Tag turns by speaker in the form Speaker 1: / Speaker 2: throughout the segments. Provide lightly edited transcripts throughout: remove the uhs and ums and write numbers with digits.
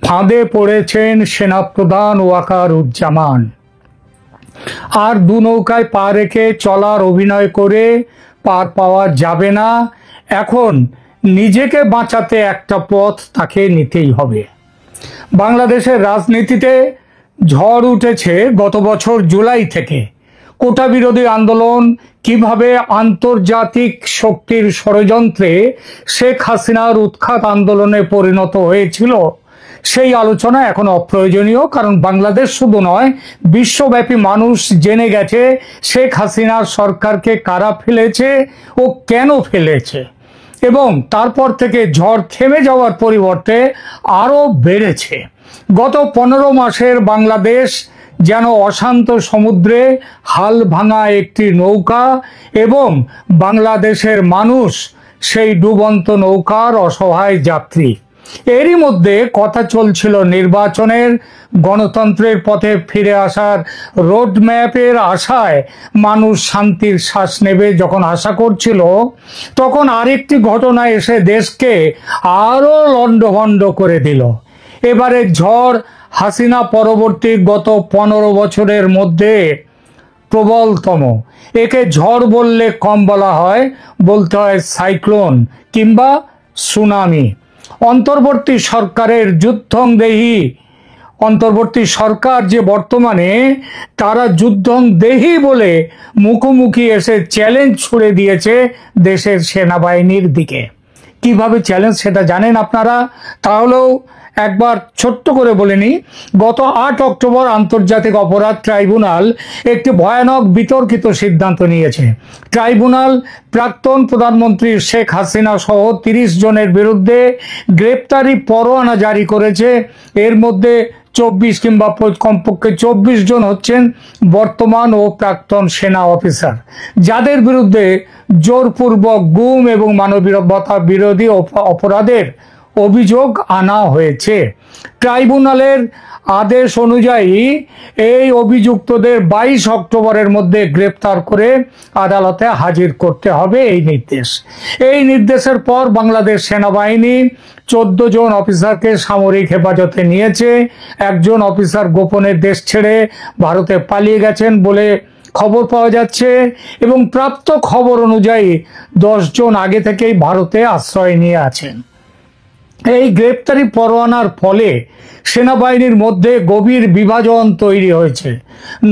Speaker 1: ফাঁদে পড়েছেন সেনাপ্রধান ওয়াকারুজ্জামান। আর দু নৌকায় পা রেখে চলার অভিনয় করে পার পাওয়া যাবে না। এখন নিজেকে বাঁচাতে একটা পথ তাকে নিতেই হবে। বাংলাদেশের রাজনীতিতে ঝড় উঠেছে গত বছর জুলাই থেকে। কোটা বিরোধী আন্দোলন কিভাবে আন্তর্জাতিক শক্তির ষড়যন্ত্রে শেখ হাসিনার উৎখাত আন্দোলনে পরিণত হয়েছিল সেই আলোচনা এখন অপ্রয়োজনীয়, কারণ বাংলাদেশ শুধু নয়, বিশ্বব্যাপী মানুষ জেনে গেছে শেখ হাসিনার সরকারকে কারা ফেলেছে ও কেন ফেলেছে, এবং তারপর থেকে ঝড় থেমে যাওয়ার পরিবর্তে আরো বেড়েছে। গত 15 মাসের বাংলাদেশ যেন অশান্ত সমুদ্রে হাল ভাঙা একটি নৌকা, এবং বাংলাদেশের মানুষ সেই ডুবন্ত নৌকার অসহায় যাত্রী। এরই মধ্যে কথা চলছিল নির্বাচনের, গণতন্ত্রের পথে ফিরে আসার রোডম্যাপের আশায় মানুষ শান্তির শ্বাস নেবে যখন আশা করছিল, তখন আরেকটি ঘটনা এসে দেশকে আরো লণ্ডভণ্ড করে দিল। এবারে ঝড় হাসিনা পরবর্তী গত 15 বছরের মধ্যে প্রবলতম। একে ঝড় বললে কম বলা হয়, বলতে হয় সাইক্লোন কিংবা সুনামি। অন্তর্বর্তী সরকারের যুদ্ধংদেহী, অন্তর্বর্তী সরকার যে বর্তমানে, তারা যুদ্ধংদেহী বলে মুখোমুখি এসে চ্যালেঞ্জ ছুড়ে দিয়েছে দেশের সেনাবাহিনীর দিকে। কিভাবে চ্যালেঞ্জ সেটা জানেন আপনারা? তাহলেও একবার ছোট্ট করে বলে নিই। গত 8 অক্টোবর আন্তর্জাতিক অপরাধ ট্রাইব্যুনাল একটি ভয়ানক বিতর্কিত সিদ্ধান্ত নিয়েছে। ট্রাইব্যুনাল প্রাক্তন প্রধানমন্ত্রী শেখ হাসিনা সহ 30 জনের বিরুদ্ধে গ্রেপ্তারি পরোয়ানা জারি করেছে। এর মধ্যে 24 কিংবা কমপক্ষে 24 জন হচ্ছেন বর্তমান ও প্রাক্তন সেনা অফিসার, যাদের বিরুদ্ধে জোরপূর্বক গুম এবং মানবতা বিরোধী অপরাধের অভিযোগ আনা হয়েছে। ট্রাইব্যুনালের আদেশ অনুযায়ী এই অভিযুক্তদের 22 অক্টোবরের মধ্যে গ্রেপ্তার করে আদালতে হাজির করতে হবে এই নির্দেশের পর বাংলাদেশ সেনাবাহিনী 14 জন অফিসারকে সামরিক হেফাজতে নিয়েছে। একজন অফিসার গোপনে দেশ ছেড়ে ভারতে পালিয়ে গেছেন বলে খবর পাওয়া যাচ্ছে, এবং প্রাপ্ত খবর অনুযায়ী 10 জন আগে থেকেই ভারতে আশ্রয় নিয়ে আছেন। এই গ্রেপ্তারি পরোয়ানার ফলে সেনাবাহিনীর মধ্যে গভীর বিভাজন তৈরি হয়েছে।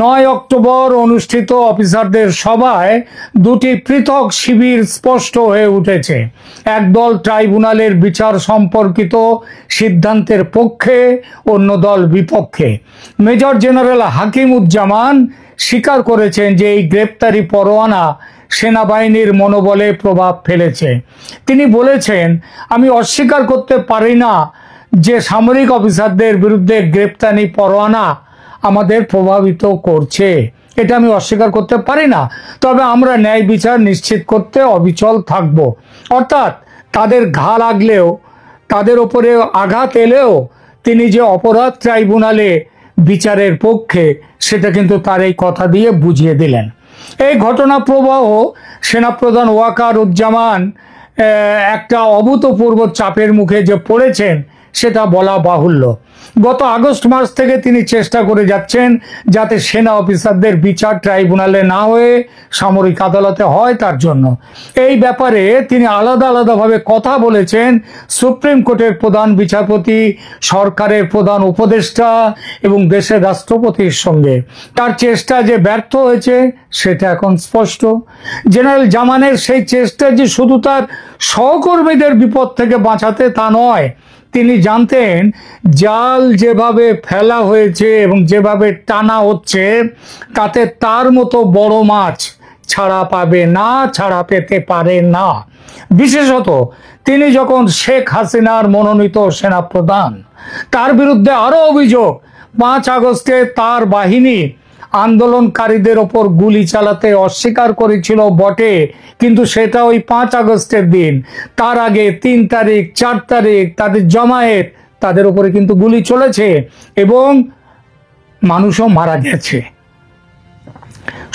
Speaker 1: 9 অক্টোবর অনুষ্ঠিত অফিসারদের সভায় দুটি পৃথক শিবির স্পষ্ট হয়ে উঠেছে। একদল ট্রাইব্যুনালের বিচার সম্পর্কিত সিদ্ধান্তের পক্ষে, অন্য দল বিপক্ষে। মেজর জেনারেল হাকিমুজ্জামান স্বীকার করেছেন যে এই গ্রেপ্তারি পরোয়ানা সেনাবাহিনীর মনোবলে প্রভাব ফেলেছে। তিনি বলেছেন, আমি অস্বীকার করতে পারি না যে সামরিক অফিসারদের বিরুদ্ধে গ্রেপ্তারি পরোয়ানা আমাদের প্রভাবিত করছে, এটা আমি অস্বীকার করতে পারি না। তবে আমরা ন্যায় বিচার নিশ্চিত করতে অবিচল থাকব। অর্থাৎ তাদের ঘা লাগলেও, তাদের উপরে আঘাত এলেও তিনি যে অপরাধ ট্রাইব্যুনালে বিচারের পক্ষে, সেটা কিন্তু তার এই কথা দিয়ে বুঝিয়ে দিলেন। এই ঘটনা প্রবাহ সেনাপ্রধান ওয়াকারুজ্জামান একটা অভূতপূর্ব চাপের মুখে যে পড়েছেন সেটা বলা বাহুল্য। গত আগস্ট মাস থেকে তিনি চেষ্টা করে যাচ্ছেন যাতে সেনা অফিসারদের বিচার ট্রাইব্যুনালে না হয়ে সামরিক আদালতে হয়। তার জন্য এই ব্যাপারে তিনি আলাদা আলাদাভাবে কথা বলেছেন সুপ্রিম কোর্টের প্রধান বিচারপতি, সরকারের প্রধান উপদেষ্টা এবং দেশের রাষ্ট্রপতির সঙ্গে। তার চেষ্টা যে ব্যর্থ হয়েছে সেটা এখন স্পষ্ট। জেনারেল জামানের সেই চেষ্টা যে শুধু তার সহকর্মীদের বিপদ থেকে বাঁচাতে তা নয়, তিনি জানতেন জাল যেভাবে ফেলা হয়েছে এবং যেভাবে টানা হচ্ছে, তাতে তার মতো বড় মাছ ছাড়া পাবে না, ছাড়া পেতে পারে না। বিশেষত তিনি যখন শেখ হাসিনার মনোনীত সেনাপ্রধান, তার বিরুদ্ধে আরো অভিযোগ 5 আগস্টে তার বাহিনী আন্দোলনকারীদের ওপর গুলি চালাতে অস্বীকার করেছিল বটে, কিন্তু সেটা ওই 5 আগস্টের দিন। তার আগে 3 তারিখ 4 তারিখ তাদের জমায়েত, তাদের উপরে কিন্তু গুলি চলেছে এবং মানুষও মারা গেছে।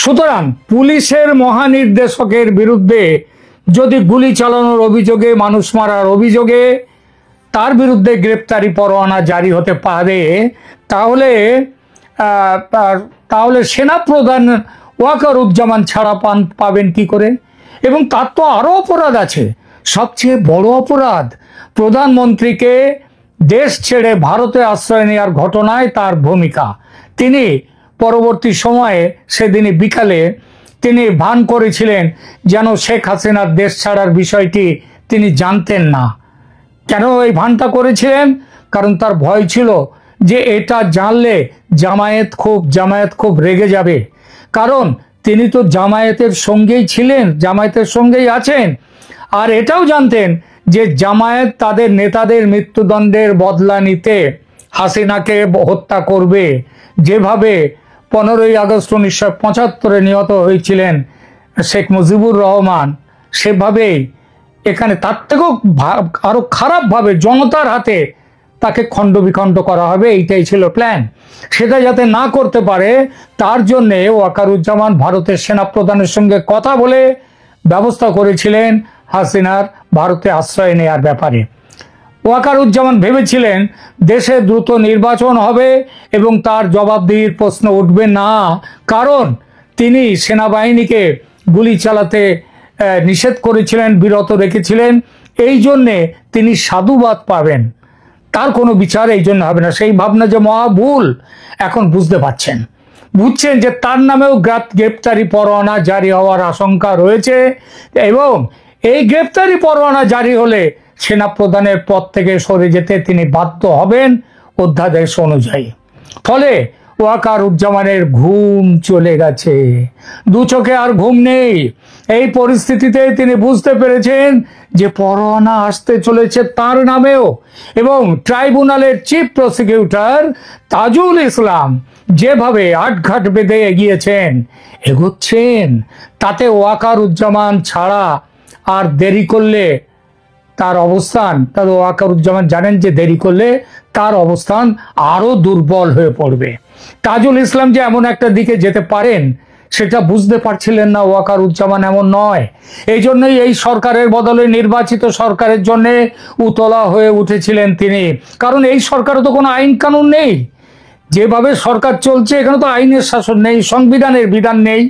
Speaker 1: সুতরাং পুলিশের মহানির্দেশকের বিরুদ্ধে যদি গুলি চালানোর অভিযোগে, মানুষ মারার অভিযোগে তার বিরুদ্ধে গ্রেপ্তারি পরোয়ানা জারি হতে পারে, তাহলে তাহলে সেনাপ্রধান ওয়াকারুজ্জামান ছাড়া পাবেন কি করে? এবং তার তো আরো অপরাধ আছে। সবচেয়ে বড় অপরাধ, প্রধানমন্ত্রীকে দেশ ছেড়ে ভারতে আশ্রয় নেওয়ার ঘটনায় তার ভূমিকা। তিনি পরবর্তী সময়ে সেদিনই বিকালে তিনি ভান করেছিলেন যেন শেখ হাসিনার দেশ ছাড়ার বিষয়টি তিনি জানতেন না। কেন এই ভানটা করেছিলেন? কারণ তার ভয় ছিল যে এটা জানলে জামায়াত খুব রেগে যাবে। কারণ তিনি তো জামায়াতের সঙ্গেই ছিলেন, জামায়াতের সঙ্গেই আছেন। আর এটাও জানতেন যে জামায়াত তাদের নেতাদের মৃত্যুদণ্ডের বদলা নিতে হাসিনাকে হত্যা করবে। যেভাবে 15ই আগস্ট 1975 নিহত হয়েছিলেন শেখ মুজিবুর রহমান, সেভাবেই এখানে তার থেকেও আরো খারাপভাবে জনতার হাতে তাকে খণ্ড বিখণ্ড করা হবে, এইটাই ছিল প্ল্যান। সেটা যাতে না করতে পারে তার জন্য ওয়াকারুজ্জামান ভারতের সেনাপ্রধানের সঙ্গে কথা বলে ব্যবস্থা করেছিলেন হাসিনার ভারতে আশ্রয় নেওয়ার ব্যাপারে। ওয়াকারুজ্জামান ভেবেছিলেন দেশে দ্রুত নির্বাচন হবে এবং তার জবাবদিহির প্রশ্ন উঠবে না, কারণ তিনি সেনাবাহিনীকে গুলি চালাতে নিষেধ করেছিলেন, বিরত রেখেছিলেন। এই জন্যে তিনি সাধুবাদ পাবেন, তার কোনো বিচার এই জন্য হবে না। সেই ভাবনা যে মহা ভুল এখন বুঝছেন যে তার নামেও গ্রেপ্তারি পরোয়ানা জারি হওয়ার আশঙ্কা রয়েছে, এবং এই গ্রেপ্তারি পরোয়ানা জারি হলে সেনাপ্রধানের পদ থেকে সরে যেতে তিনি বাধ্য হবেন অধ্যাদেশ অনুযায়ী। ফলে ওয়াকারুজ্জামানের ঘুম চলে গেছে, দু চোখে আর ঘুম নেই। এই পরিস্থিতিতে তিনি বুঝতে পেরেছেন যে পরোয়ানা আসতে চলেছে তার নামেও, এবং ট্রাইব্যুনালের চিফ প্রসিকিউটর তাজুল ইসলাম যেভাবে আটঘাট বেঁধে এগোচ্ছেন, তাতে ওয়াকারুজ্জামান ছাড়া আর দেরি করলে তার অবস্থান, তাদের ওয়াকারুজ্জামান জানেন যে দেরি করলে তার অবস্থান আরো দুর্বল হয়ে পড়বে। তাজুল ইসলাম যে এমন একটা দিকে যেতে পারেন সেটা বুঝতে পারছিলেন না ওয়াকারুজ্জামান, এমন নয়। এই জন্যই এই সরকারের বদলে নির্বাচিত সরকারের জন্য উতলা হয়ে উঠেছিলেন তিনি, কারণ এই সরকারে তো কোনো আইন কানুন নেই। যেভাবে সরকার চলছে এখানে তো আইনের শাসন নেই, সংবিধানের বিধান নেই।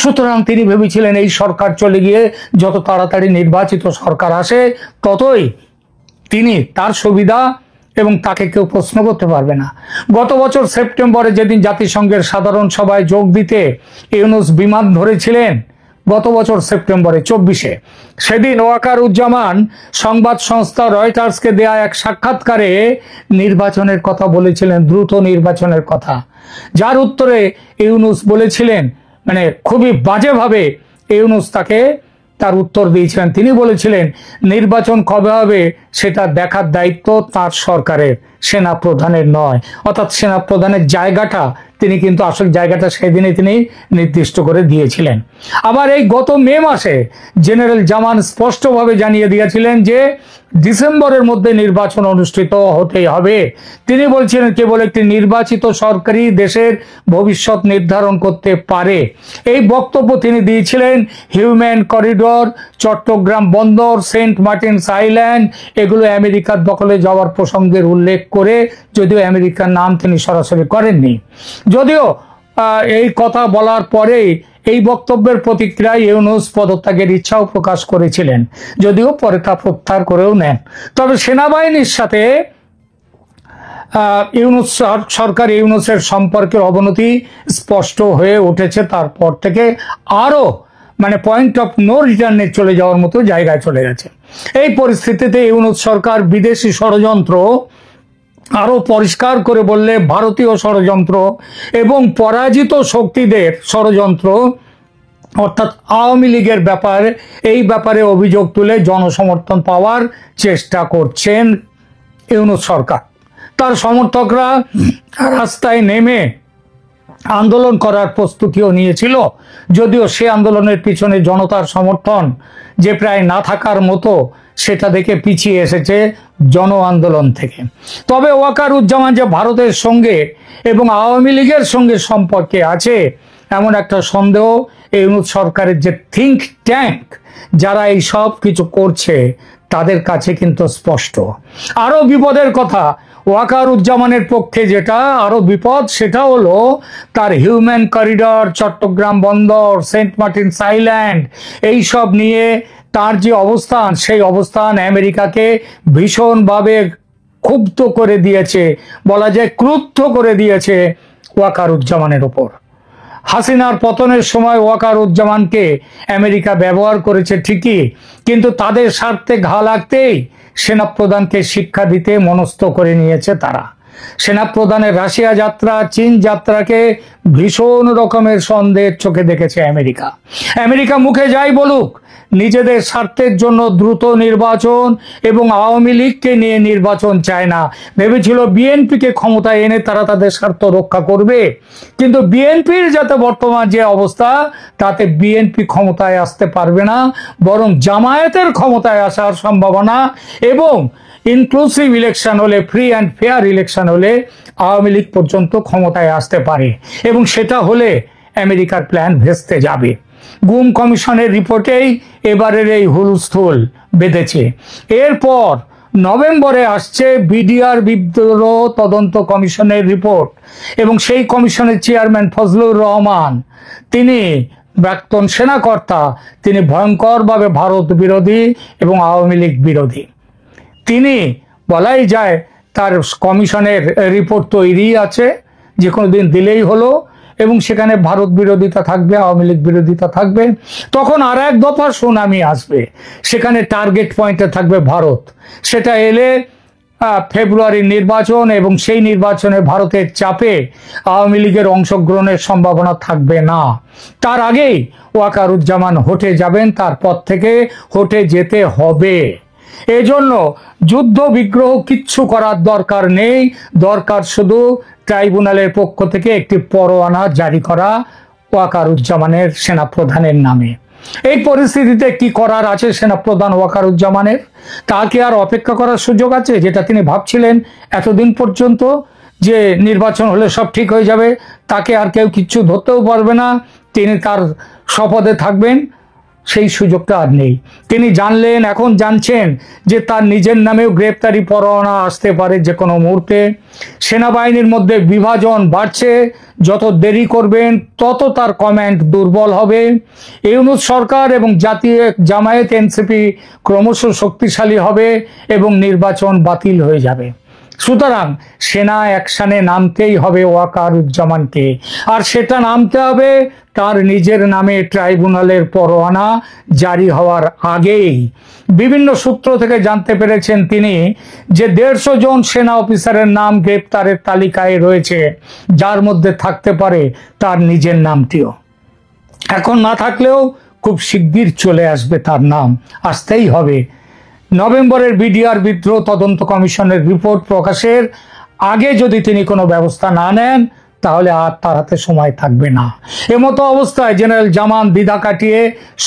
Speaker 1: সুতরাং তিনি ভেবেছিলেন এই সরকার চলে গিয়ে যত তাড়াতাড়ি নির্বাচিত সরকার আসে ততই তিনি তার সুবিধা, এবং তাকে কেউ প্রশ্ন করতে পারবে না। গত বছর সেপ্টেম্বরে যেদিন জাতিসংঘের সাধারণ সভায় যোগ দিতে ইউনূস বিমান ধরেছিলেন, গত বছর সেপ্টেম্বরে 24-এ, সেদিন ওয়াকারুজ্জামান সংবাদ সংস্থা রয়টার্সকে দেয়া এক সাক্ষাৎকারে নির্বাচনের কথা বলেছিলেন, দ্রুত নির্বাচনের কথা, যার উত্তরে ইউনূস বলেছিলেন, মানে খুবই বাজেভাবে ইউনূস তাকে তার উত্তর দিয়েছিলেন। তিনি বলেছিলেন নির্বাচন কবে হবে সেটা দেখার দায়িত্ব তার সরকারের, সেনা প্রধানের নয়। অর্থাৎ সেনা প্রধানের জায়গাটা তিনি কিন্তু আসল জায়গাটা সেদিনে তিনি নির্দিষ্ট করে দিয়েছিলেন। আবার এই গত মে মাসে জেনারেল জামান স্পষ্টভাবে জানিয়ে দিয়েছিলেন যে ডিসেম্বরের মধ্যে নির্বাচন অনুষ্ঠিত হতেই হবে। তিনি বলছিলেন কেবল একটি নির্বাচিত সরকারই দেশের ভবিষ্যৎ নির্ধারণ করতে পারে। এই বক্তব্য তিনি দিয়েছিলেন হিউম্যান করিডোর, চট্টগ্রাম বন্দর, সেন্ট মার্টিনস আইল্যান্ড এগুলো আমেরিকার দখলে যাওয়ার প্রসঙ্গের উল্লেখ করে, যদিও আমেরিকার নাম তিনি সরাসরি করেননি। যদিও এই কথা বলার পরেই এই বক্তব্যের প্রতিক্রিয়ায় ইউনূস পদত্যাগের ইচ্ছাও প্রকাশ করেছিলেন, যদিও পরে তা প্রত্যাহার করেও নেন। তবে সেনাবাহিনীর সাথে ইউনূসের সম্পর্কের অবনতি স্পষ্ট হয়ে উঠেছে। তারপর থেকে আরো পয়েন্ট অফ নো রিটার্নে চলে যাওয়ার মতো জায়গায় চলে গেছে। এই পরিস্থিতিতে ইউনূস সরকার বিদেশি ষড়যন্ত্র, আরো পরিষ্কার করে বললে ভারতীয় ষড়যন্ত্র এবং পরাজিত শক্তিদের ষড়যন্ত্র, অর্থাৎ আওয়ামী লীগের ব্যাপারে অভিযোগ তুলে জনসমর্থন পাওয়ার চেষ্টা করছেন ইউনূস সরকার। তার সমর্থকরা রাস্তায় নেমে আন্দোলন করার প্রস্তুতিও নিয়েছিল, যদিও সে আন্দোলনের পিছনে জনতার সমর্থন যে প্রায় না থাকার মতো, সেটা দেখে পিছিয়ে এসেছে জন আন্দোলন থেকে। তবে ওয়াকারুজ্জামান যে ভারতের সঙ্গে এবং আওয়ামী লীগের সঙ্গে সম্পর্কে আছে এমন একটা সন্দেহ ইউনূস সরকারের যে থিঙ্ক ট্যাঙ্ক যারা এই সব কিছু করছে তাদের কাছে কিন্তু স্পষ্ট। আরো বিপদের কথা, ওয়াকারুজ্জামানের পক্ষে যেটা আরো বিপদ, সেটা হলো তার হিউম্যান করিডর, চট্টগ্রাম বন্দর, সেন্ট মার্টিনস আইল্যান্ড, এইসব নিয়ে তার যে অবস্থান, সেই অবস্থান আমেরিকাকে ভীষণভাবে ক্ষুব্ধ করে দিয়েছে, বলা যায় ক্রুদ্ধ করে দিয়েছে ওয়াকারুজ্জামানের ওপর। হাসিনার পতনের সময় ওয়াকারুজ্জামানকে আমেরিকা ব্যবহার করেছে ঠিকই, কিন্তু তাদের স্বার্থে ঘা লাগতেই সেনাপ্রধানকে শিক্ষা দিতে মনস্থ করে নিয়েছে তারা। সেনাপ্রধানের রাশিয়া যাত্রা, চীন যাত্রাকে ভীষণ রকমের সন্দেহের চোখে দেখেছে আমেরিকা। আমেরিকা মুখে যাই বলুক, নিজেদের স্বার্থের জন্য দ্রুত নির্বাচন এবং আওয়ামী লীগকে নিয়ে নির্বাচন চায় না। ভেবেছিল বিএনপিকে ক্ষমতায় এনে তারা তাদের স্বার্থ রক্ষা করবে, কিন্তু বিএনপির যাতে বর্তমান যে অবস্থা, তাতে বিএনপি ক্ষমতায় আসতে পারবে না, বরং জামায়াতের ক্ষমতায় আসার সম্ভাবনা এবং ইনক্লুসিভ ইলেকশন হলে, ফ্রি অ্যান্ড ফেয়ার ইলেকশন হলে আওয়ামী লীগ পর্যন্ত ক্ষমতায় আসতে পারে, এবং সেটা হলে আমেরিকার প্ল্যান ভেস্তে যাবে। গুম কমিশনের রিপোর্টেই এবারের এই হুলস্থুল বেঁধেছে। এরপর নভেম্বরে আসছে বিডিআর বিদ্রোহ তদন্ত কমিশনের রিপোর্ট, এবং সেই কমিশনের চেয়ারম্যান ফজলুর রহমান, তিনি প্রাক্তন সেনাকর্তা, তিনি ভয়ঙ্করভাবে ভারত বিরোধী এবং আওয়ামী লীগ বিরোধী। তিনি বলাই যায় তার কমিশনের রিপোর্ট তৈরি আছে, যে কোনো দিন দিলেই হলো, এবং সেখানে ভারত বিরোধিতা থাকবে, আওয়ামী লীগ বিরোধিতা থাকবে। তখন আর এক দফা সুনামি আসবে, সেখানে টার্গেট পয়েন্টে থাকবে ভারত। সেটা এলে ফেব্রুয়ারির নির্বাচন, এবং সেই নির্বাচনে ভারতের চাপে আওয়ামী লীগের অংশগ্রহণের সম্ভাবনা থাকবে না। তার আগেই ওয়াকারুজ্জামান হটে যাবেন, তার পদ থেকে হটে যেতে হবে। এজন্য যুদ্ধ বিগ্রহ কিচ্ছু করার দরকার নেই, দরকার শুধু ট্রাইব্যুনালের পক্ষ থেকে একটি পরোয়ানা জারি করা ওয়াকারুজ্জামানের সেনাপ্রধানের নামে। এই পরিস্থিতিতে কি করার আছে সেনাপ্রধান ওয়াকারুজ্জামানের? তাকে আর অপেক্ষা করার সুযোগ আছে, যেটা তিনি ভাবছিলেন এতদিন পর্যন্ত যে নির্বাচন হলে সব ঠিক হয়ে যাবে, তাকে আর কেউ কিচ্ছু ধরতেও পারবে না, তিনি তার শপথে থাকবেন? সেই সুযোগটা আর নেই। তিনি জানলেন, এখন জানছেন যে তার নিজের নামেও গ্রেপ্তারি পরোয়ানা আসতে পারে যে কোনো মুহূর্তে। সেনাবাহিনীর মধ্যে বিভাজন বাড়ছে, যত দেরি করবেন তত তার কমান্ড দুর্বল হবে। ইউনূস সরকার এবং জাতীয় জামায়াত এনসিপি ক্রমশ শক্তিশালী হবে এবং নির্বাচন বাতিল হয়ে যাবে। সুতরাং সেনা অ্যাকশনে নামতেই হবে ওয়াকারুজ্জামানকে, আর সেটা নামতে হবে তার নিজের নামে ট্রাইব্যুনালের পরোয়ানা জারি হওয়ার আগেই। বিভিন্ন সূত্র থেকে জানতে পেরেছেন তিনি যে 150 জন সেনা অফিসারের নাম গ্রেপ্তারের তালিকায় রয়েছে, যার মধ্যে থাকতে পারে তার নিজের নামটিও। এখন না থাকলেও খুব শিগগির চলে আসবে, তার নাম আসতেই হবে। নভেম্বরের বিডিআর বিদ্রোহ তদন্ত কমিশনের রিপোর্ট প্রকাশের আগে যদি তিনি কোনো ব্যবস্থা না নেন, তাহলে আর তার হাতে সময় থাকবে না। এমতো অবস্থায় জেনারেল জামান দ্বিধা কাটিয়ে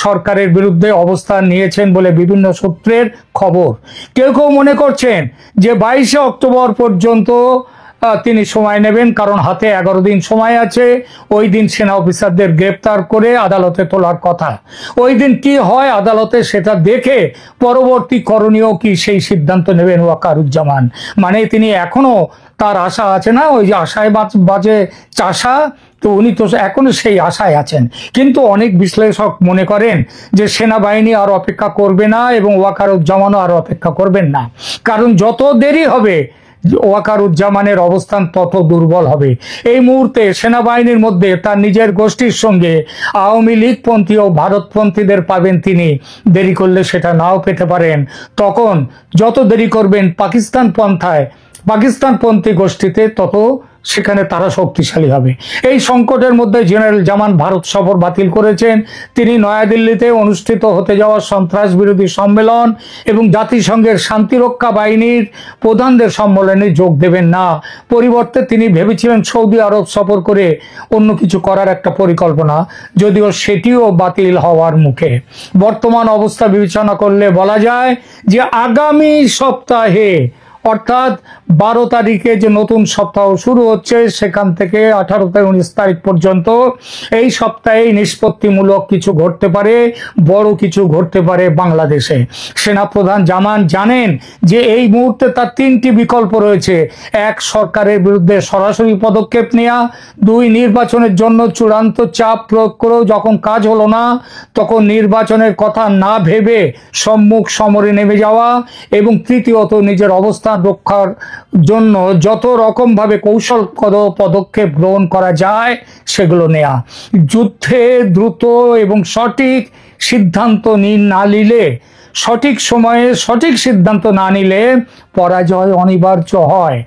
Speaker 1: সরকারের বিরুদ্ধে অবস্থান নিয়েছেন বলে বিভিন্ন সূত্রের খবর। কেউ কেউ মনে করছেন যে 22শে অক্টোবর পর্যন্ত তিনি সময় নেবেন, কারণ হাতে 11 দিন সময় আছে। ওই দিন সেনা অফিসারদের গ্রেপ্তার করে আদালতে তোলার কথা। ওই দিন কি হয় আদালতে, সেটা দেখে পরবর্তী করণীয় কি সেই সিদ্ধান্ত নেবেন ওয়াকারুজ্জামান। মানে তিনি এখনো তার আশা আছে না, ওই যে আশায় বাজে চাষা, তো উনি তো এখনো সেই আশায় আছেন। কিন্তু অনেক বিশ্লেষক মনে করেন যে সেনাবাহিনী আর অপেক্ষা করবে না এবং ওয়াকারুজ্জামানও আর অপেক্ষা করবেন না, কারণ যত দেরি হবে ওয়াকারুজ্জামানের অবস্থান তত দুর্বল হবে। এই মুহূর্তে সেনাবাহিনীর মধ্যে তার নিজের গোষ্ঠীর সঙ্গে আওয়ামী লীগপন্থী ও ভারতপন্থীদের পাবেন তিনি, দেরি করলে সেটা নাও পেতে পারেন। তখন যত দেরি করবেন পাকিস্তানপন্থী গোষ্ঠীতে, তত সেখানে তারা শক্তিশালী হবে। এই সংকটের মধ্যে জেনারেল জামান ভারত সফর বাতিল করেছেন। তিনি নয়াদিল্লিতে অনুষ্ঠিত হতে যাওয়া সন্ত্রাস বিরোধী সম্মেলন এবং জাতিসংঘের শান্তিরক্ষা বাহিনীর প্রধানদের সম্মেলনে যোগ দেবেন না। পরিবর্তে তিনি ভেবেছিলেন সৌদি আরব সফর করে অন্য কিছু করার একটা পরিকল্পনা, যদিও সেটিও বাতিল হওয়ার মুখে। বর্তমান অবস্থা বিবেচনা করলে বলা যায় যে আগামী সপ্তাহে অর্থাৎ 12 তারিখে যে নতুন সপ্তাহ শুরু হচ্ছে সেখান থেকে 18 থেকে 19 তারিখ পর্যন্ত এই সপ্তাহে নিষ্পত্তিমূলক কিছু ঘটতে পারে, বড় কিছু ঘটতে পারে বাংলাদেশে। সেনাপ্রধান জামান জানেন যে এই মুহূর্তে তার 3টি বিকল্প রয়েছে। 1, সরকারের বিরুদ্ধে সরাসরি পদক্ষেপ নেওয়া। 2, নির্বাচনের জন্য চূড়ান্ত চাপ প্রয়োগ করেও যখন কাজ হলো না তখন নির্বাচনের কথা না ভেবে সম্মুখ সমরে নেমে যাওয়া। এবং তৃতীয়ত, নিজের অবস্থান রক্ষার জন্য যত রকম ভাবে কৌশলগত পদক্ষেপ গ্রহণ করা যায় সেগুলো নেওয়া। যুদ্ধে দ্রুত এবং সঠিক সিদ্ধান্ত না নিলে, সঠিক সময়ে সঠিক সিদ্ধান্ত না নিলে পরাজয় অনিবার্য হয়।